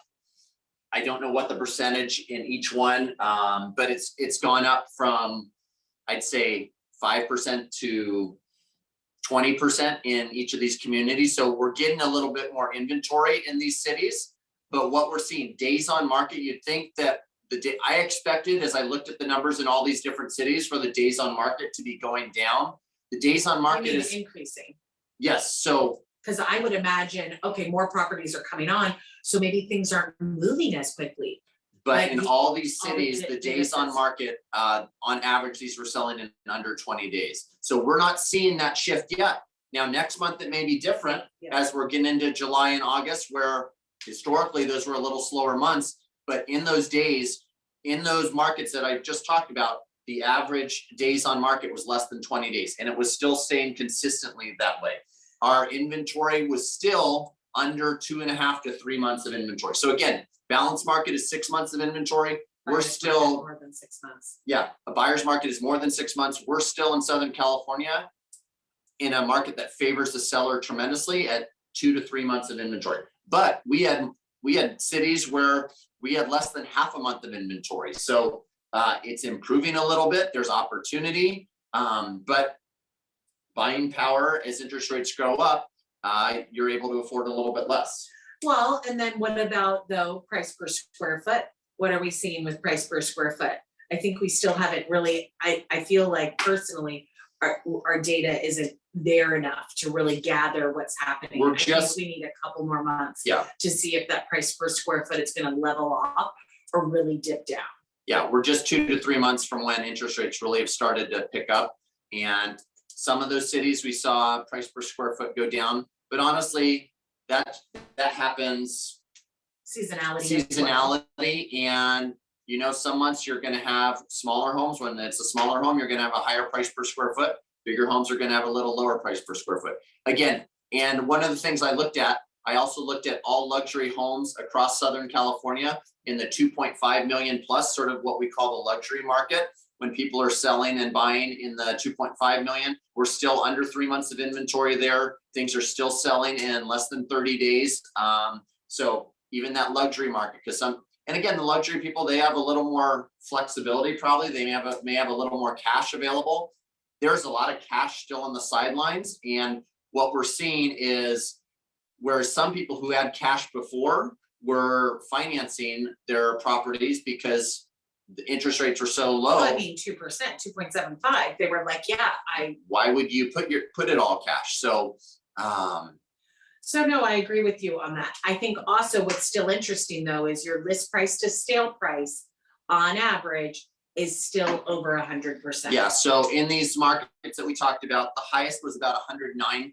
I don't know what the percentage in each one, but it's gone up from, I'd say 5% to 20% in each of these communities. So we're getting a little bit more inventory in these cities. But what we're seeing, days on market, you'd think that I expected, as I looked at the numbers in all these different cities, for the days on market to be going down. The days on market is increasing. Yes, so. Because I would imagine, okay, more properties are coming on, so maybe things aren't moving as quickly. But in all these cities, the days on market, on average, these were selling in under 20 days. So we're not seeing that shift yet. Now, next month, it may be different as we're getting into July and August, where historically those were a little slower months. But in those days, in those markets that I just talked about, the average days on market was less than 20 days, and it was still staying consistently that way. Our inventory was still under 2.5 to 3 months of inventory. So again, balanced market is 6 months of inventory. We're still more than 6 months. Yeah, a buyer's market is more than 6 months. We're still in Southern California in a market that favors the seller tremendously at 2 to 3 months of inventory. But we had cities where we had less than half a month of inventory. So it's improving a little bit. There's opportunity, but buying power, as interest rates go up, you're able to afford a little bit less. Well, and then what about though price per square foot? What are we seeing with price per square foot? I think we still haven't really, I feel like personally, our data isn't there enough to really gather what's happening. I think we need a couple more months to see if that price per square foot is going to level off or really dip down. Yeah, we're just 2 to 3 months from when interest rates really have started to pick up. And some of those cities we saw price per square foot go down, but honestly, that happens seasonality. And some months you're gonna have smaller homes. When it's a smaller home, you're gonna have a higher price per square foot. Bigger homes are gonna have a little lower price per square foot. Again, and one of the things I also looked at all luxury homes across Southern California in the 2.5 million plus, sort of what we call the luxury market. When people are selling and buying in the 2.5 million, we're still under 3 months of inventory there. Things are still selling in less than 30 days. So even that luxury market, and again, the luxury people, they have a little more flexibility probably. They may have a little more cash available. There's a lot of cash still on the sidelines. And what we're seeing is, whereas some people who had cash before were financing their properties because the interest rates were so low. Well, I mean, 2%, 2.75. They were like, yeah, why would you put it all cash? So no, I agree with you on that. I think also what's still interesting though is your list price to sale price on average is still over 100%. Yeah, so in these markets that we talked about, the highest was about 109%,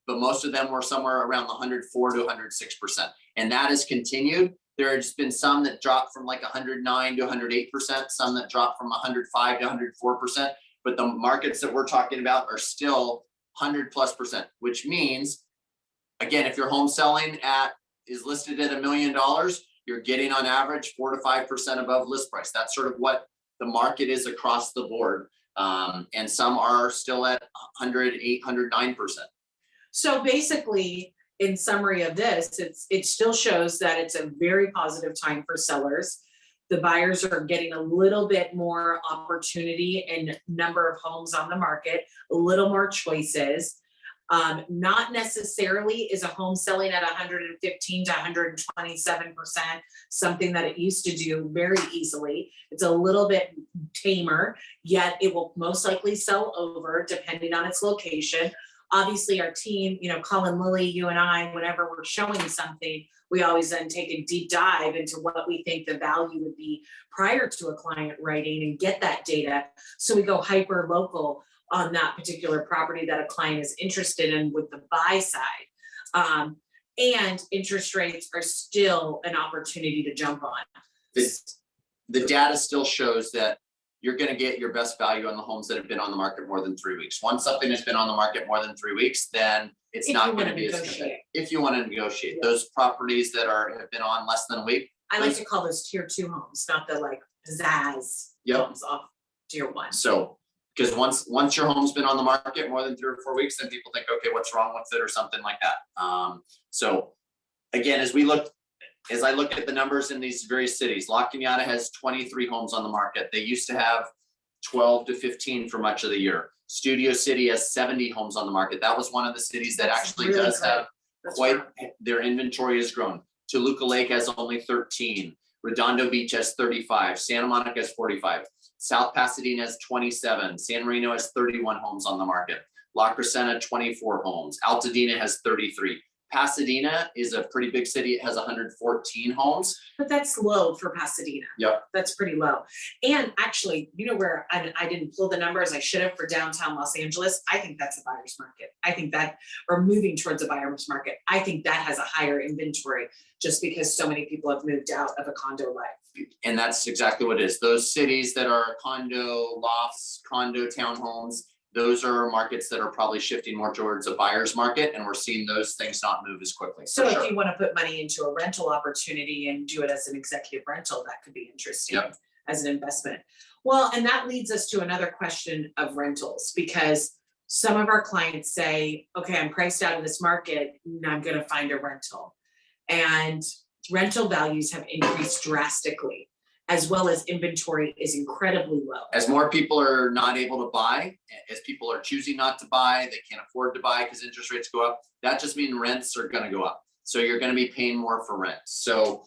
but most of them were somewhere around the 104 to 106%. And that has continued. There's been some that dropped from like 109 to 108%, some that dropped from 105 to 104%, but the markets that we're talking about are still 100+%, which means, again, if your home selling is listed at $1 million, you're getting on average 4 to 5% above list price. That's sort of what the market is across the board. And some are still at 108, 109%. So basically, in summary of this, it still shows that it's a very positive time for sellers. The buyers are getting a little bit more opportunity and number of homes on the market, a little more choices. Not necessarily is a home selling at 115 to 127%, something that it used to do very easily. It's a little bit tamer, yet it will most likely sell over depending on its location. Obviously our team, Colin, Lily, you and I, whenever we're showing something, we always then take a deep dive into what we think the value would be prior to a client writing and get that data. So we go hyper local on that particular property that a client is interested in with the buy side. And interest rates are still an opportunity to jump on. The data still shows that you're going to get your best value on the homes that have been on the market more than 3 weeks. Once something has been on the market more than 3 weeks, then it's not going to be as competitive. If you want to negotiate, yeah. Those properties that have been on less than a week. I like to call those tier 2 homes, not the like pizzazz homes off tier 1. So, because once your home's been on the market more than 3 or 4 weeks, then people think, okay, what's wrong with it or something like that. So again, as I look at the numbers in these various cities, La Cañada has 23 homes on the market. They used to have 12 to 15 for much of the year. Studio City has 70 homes on the market. That was one of the cities that actually really does have their inventory has grown. Toluca Lake has only 13. Redondo Beach has 35. Santa Monica has 45. South Pasadena has 27. San Marino has 31 homes on the market. La Crescenta, 24 homes. Altadena has 33. Pasadena is a pretty big city. It has 114 homes. But that's low for Pasadena. Yep. That's pretty low. And actually, where I didn't pull the numbers I should have for downtown Los Angeles, I think that's a buyer's market. I think that, or moving towards a buyer's market, I think that has a higher inventory just because so many people have moved out of a condo life. And that's exactly what it is. Those cities that are condo lofts, condo townhomes, those are markets that are probably shifting more towards a buyer's market, and we're seeing those things not move as quickly. So if you want to put money into a rental opportunity and do it as an executive rental, that could be interesting as an investment. Well, and that leads us to another question of rentals, because some of our clients say, okay, I'm priced out of this market, and I'm going to find a rental. And rental values have increased drastically, as well as inventory is incredibly low. As more people are not able to buy, as people are choosing not to buy, they can't afford to buy because interest rates go up, that just means rents are going to go up. So you're going to be paying more for rent. So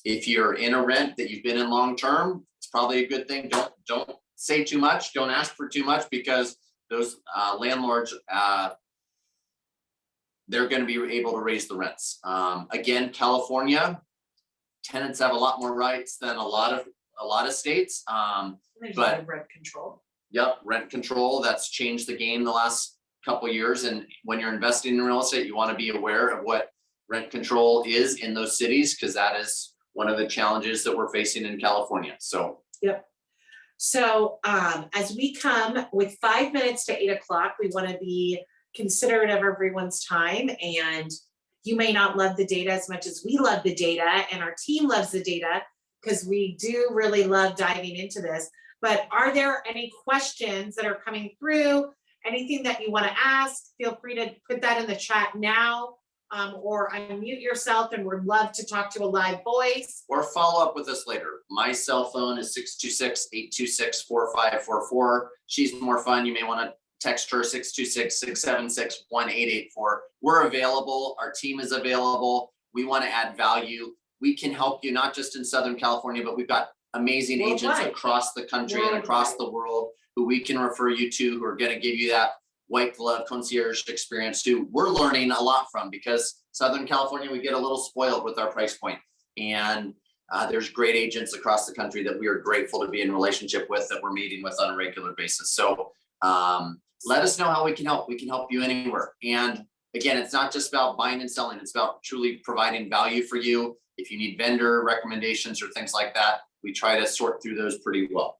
if you're in a rent that you've been in long-term, it's probably a good thing. Don't say too much. Don't ask for too much, because those landlords, they're going to be able to raise the rents. Again, California, tenants have a lot more rights than a lot of states. There's But- a lot of rent control. Yep, rent control, that's changed the game the last couple of years. And when you're investing in real estate, you want to be aware of what rent control is in those cities, because that is one of the challenges that we're facing in California. So So as we come with 5 minutes to 8 o'clock, we want to be considerate of everyone's time. And you may not love the data as much as we love the data, and our team loves the data, because we do really love diving into this. But are there any questions that are coming through? Anything that you want to ask? Feel free to put that in the chat now, or unmute yourself, and we'd love to talk to a live voice. or follow up with us later. My cell phone is 626-826-4544. She's more fun. You may want to text her 626-676-1884. We're available. Our team is available. We want to add value. We can help you not just in Southern California, but we've got amazing agents Worldwide. across the country and across the world who we can refer you to, who are going to give you that white glove concierge experience too. We're learning a lot from, because Southern California, we get a little spoiled with our price point. And there's great agents across the country that we are grateful to be in relationship with, that we're meeting with on a regular basis. So let us know how we can help. We can help you anywhere. And again, it's not just about buying and selling. It's about truly providing value for you. If you need vendor recommendations or things like that, we try to sort through those pretty well.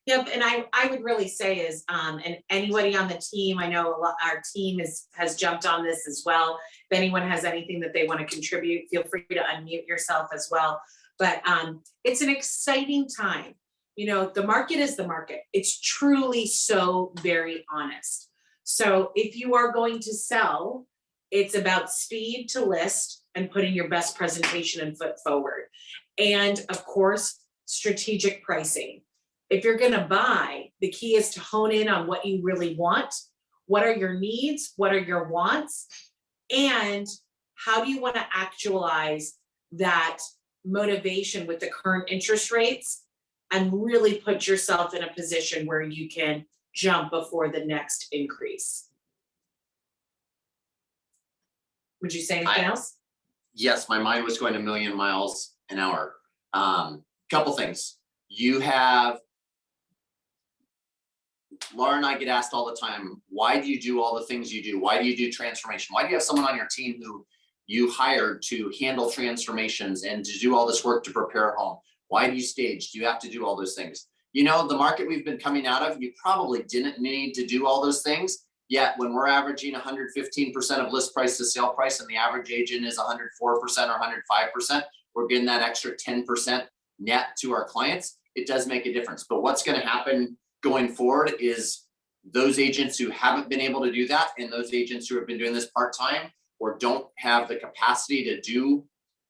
Yep, and I would really say is, and anybody on the team, I know our team has jumped on this as well. If anyone has anything that they want to contribute, feel free to unmute yourself as well. But it's an exciting time. You know, the market is the market. It's truly so very honest. So if you are going to sell, it's about speed to list and putting your best presentation and foot forward. And of course, strategic pricing. If you're going to buy, the key is to hone in on what you really want. What are your needs? What are your wants? And how do you want to actualize that motivation with the current interest rates, and really put yourself in a position where you can jump before the next increase? Would you say anything else? Yes, my mind was going a million miles an hour. Couple things. Laura and I get asked all the time, why do you do all the things you do? Why do you do transformation? Why do you have someone on your team who you hired to handle transformations and to do all this work to prepare a home? Why do you stage? Do you have to do all those things? You know, the market we've been coming out of, you probably didn't need to do all those things. Yet when we're averaging 115% of list price to sale price, and the average agent is 104% or 105%, we're getting that extra 10% net to our clients. It does make a difference. But what's going to happen going forward is those agents who haven't been able to do that, and those agents who have been doing this part-time or don't have the capacity to do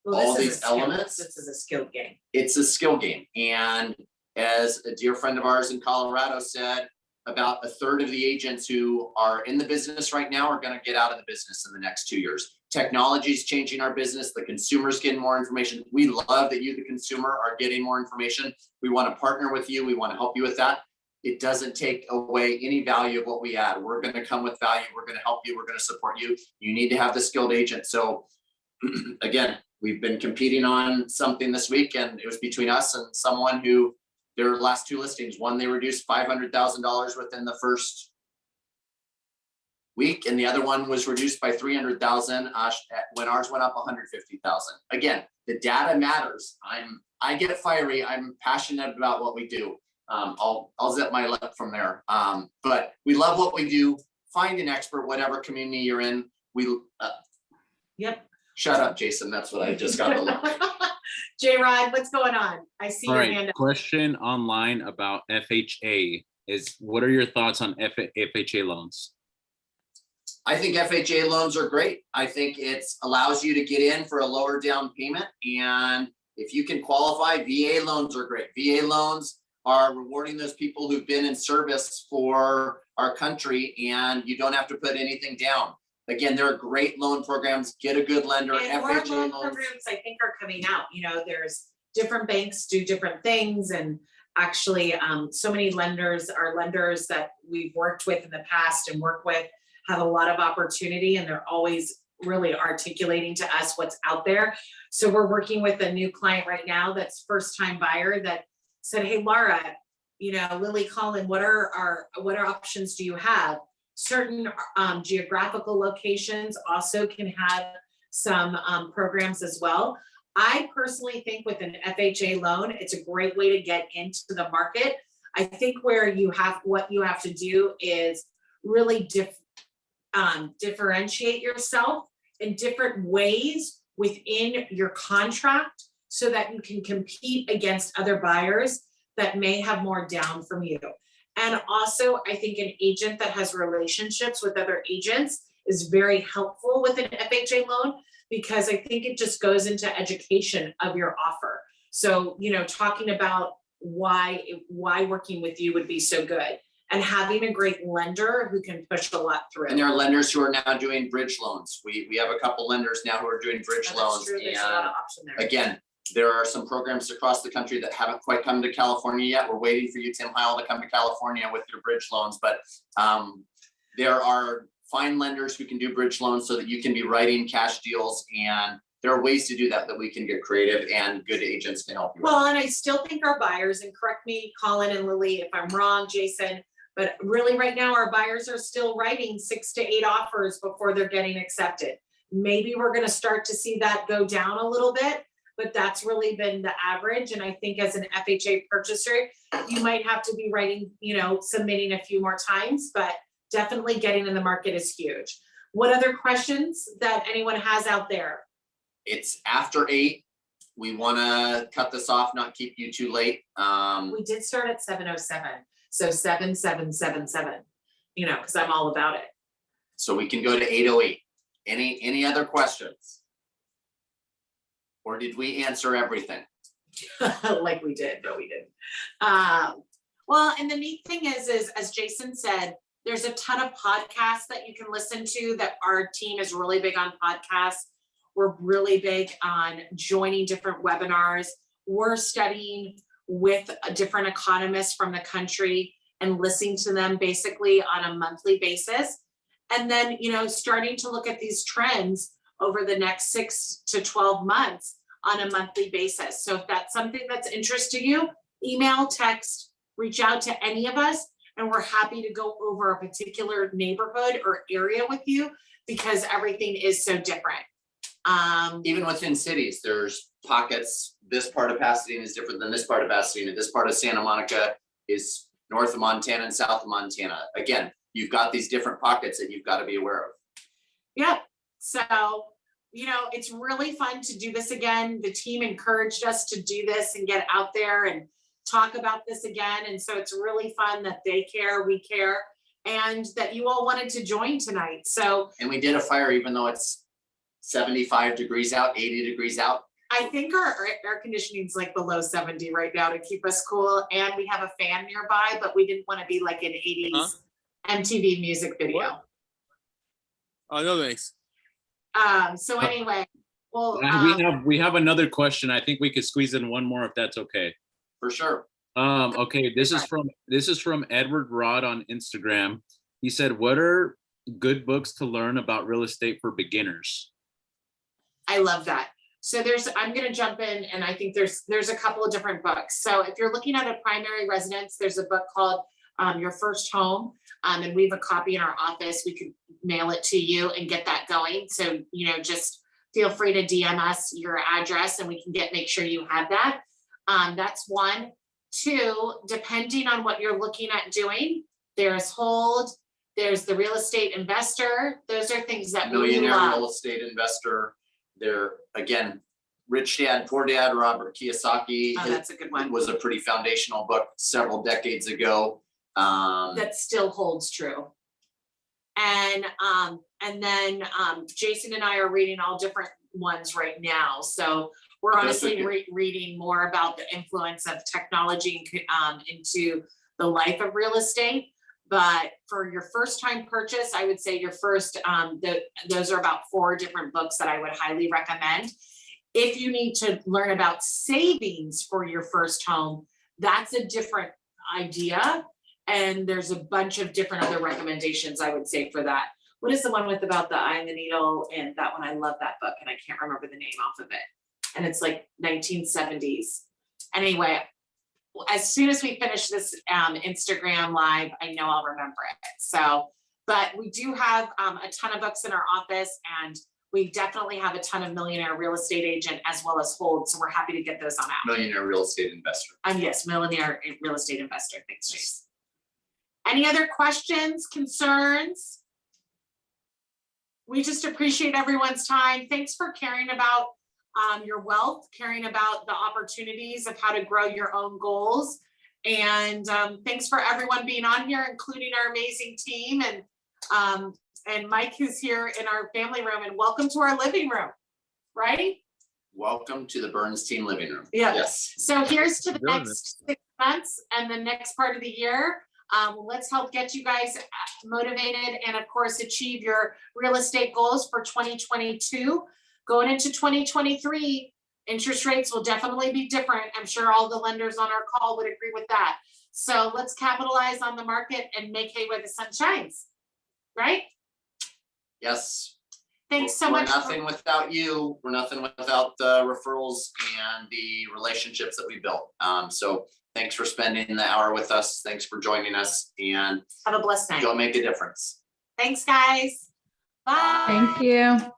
all these elements. This is a skill game. It's a skill game. And as a dear friend of ours in Colorado said, about a third of the agents who are in the business right now are going to get out of the business in the next 2 years. Technology is changing our business. The consumer's getting more information. We love that you, the consumer, are getting more information. We want to partner with you. We want to help you with that. It doesn't take away any value of what we add. We're going to come with value. We're going to help you. We're going to support you. You need to have the skilled agent. So again, we've been competing on something this week, and it was between us and someone who, their last two listings, one, they reduced $500,000 within the first week, and the other one was reduced by $300,000 when ours went up $150,000. Again, the data matters. I get fiery. I'm passionate about what we do. I'll zip my lip from there. But we love what we do. Find an expert, whatever community you're in. Yep. Shut up, Jason. That's what I just got to look. J-Rod, what's going on? I see All your right, hand up. question online about FHA is, what are your thoughts on FHA loans? I think FHA loans are great. I think it allows you to get in for a lower down payment. And if you can qualify, VA loans are great. VA loans are rewarding those people who've been in service for our country, and you don't have to put anything down. Again, there are great loan programs. Get a good lender. And more FHA loan loans. programs, I think, are coming out. You know, there's different banks do different things, and actually, so many lenders are lenders that we've worked with in the past and work with have a lot of opportunity, and they're always really articulating to us what's out there. So we're working with a new client right now that's first time buyer that said, hey, Laura, Lily, Colin, what are options do you have? Certain geographical locations also can have some programs as well. I personally think with an FHA loan, it's a great way to get into the market. I think what you have to do is really differentiate yourself in different ways within your contract so that you can compete against other buyers that may have more down from you. And also, I think an agent that has relationships with other agents is very helpful with an FHA loan, because I think it just goes into education of your offer. So, talking about why working with you would be so good, and having a great lender who can push a lot through. And there are lenders who are now doing bridge loans. We have a couple lenders now who are doing bridge loans. True. There's a lot of option there. Again, there are some programs across the country that haven't quite come to California yet. We're waiting for you, Tim Heil, to come to California with your bridge loans. But there are fine lenders who can do bridge loans so that you can be writing cash deals. And there are ways to do that we can get creative, and good agents can help you. Well, and I still think our buyers, and correct me, Colin and Lily, if I'm wrong, Jason, but really right now our buyers are still writing 6 to 8 offers before they're getting accepted. Maybe we're going to start to see that go down a little bit, but that's really been the average. And I think as an FHA purchaser, you might have to be writing, submitting a few more times, but definitely getting in the market is huge. What other questions that anyone has out there? It's after 8. We want to cut this off, not keep you too late. We did start at 7:07. So 7777, because I'm all about it. So we can go to 8:08. Any other questions? Or did we answer everything? Like we did, but we didn't. Well, and the neat thing is as Jason said, there's a ton of podcasts that you can listen to. That our team is really big on podcasts. We're really big on joining different webinars. We're studying with different economists from the country and listening to them basically on a monthly basis. And then, starting to look at these trends over the next 6 to 12 months on a monthly basis. So if that's something that's interesting to you, email, text, reach out to any of us, and we're happy to go over a particular neighborhood or area with you, because everything is so different. Even within cities, there's pockets. This part of Pasadena is different than this part of Pasadena. This part of Santa Monica is north of Montana and south of Montana. Again, you've got these different pockets that you've got to be aware of. Yeah. So, it's really fun to do this again. The team encouraged us to do this and get out there and talk about this again. And so it's really fun that they care, we care, and that you all wanted to join tonight. So, and we did a fire, even though it's 75 degrees out, 80 degrees out. I think our air conditioning is like below 70 right now to keep us cool. And we have a fan nearby, but we didn't want to be like an 80s MTV music video. What? Oh, no thanks. So anyway, well, we have another question. I think we could squeeze in one more if that's okay. For sure. Okay, this is from Edward Rod on Instagram. He said, "What are good books to learn about real estate for beginners?" I love that. So I'm going to jump in, and I think there's a couple of different books. So if you're looking at a primary residence, there's a book called Your First Home, and we have a copy in our office. We could mail it to you and get that going. So just feel free to DM us your address, and we can make sure you have that. That's one. Two, depending on what you're looking at doing, there's Hold, there's the Real Estate Investor. Those are things that we Millionaire love. Real Estate Investor. They're, again, Rich Dad, Poor Dad, Robert Kiyosaki. Oh, that's a good one. It was a pretty foundational book several decades ago. That still holds true. And then Jason and I are reading all different ones right now. So we're honestly reading more about the influence of technology into the life of real estate. But for your first time purchase, I would say your first, those are about 4 different books that I would highly recommend. If you need to learn about savings for your first home, that's a different idea. And there's a bunch of different other recommendations I would say for that. what is the one with about the eye and the needle? And that one, I love that book and I can't remember the name off of it. And it's like 1970s. Anyway, as soon as we finish this Instagram live, I know I'll remember it. So, but we do have a ton of books in our office, and we definitely have a ton of millionaire real estate agent as well as hold. So we're happy to get those on out. Millionaire real estate investor. Yes, millionaire real estate investor. Thanks, Chase. Any other questions, concerns? We just appreciate everyone's time. Thanks for caring about your wealth, caring about the opportunities of how to grow your own goals. And thanks for everyone being on here, including our amazing team and Mike, who's here in our family room, and welcome to our living room, right? Welcome to the Berns Team living room. Yeah. Yes. So here's to the Doing next 6 months and the next part of the year. Let's help get you guys motivated and of course achieve your real estate goals for 2022. Going into 2023, interest rates will definitely be different. I'm sure all the lenders on our call would agree with that. So let's capitalize on the market and make hay where the sun shines, right? Yes. Thanks so We're much. nothing without you. We're nothing without the referrals and the relationships that we built. So thanks for spending the hour with us. Thanks for joining us, and Have a blessed night. go make a difference. Thanks, guys. Bye. Thank you.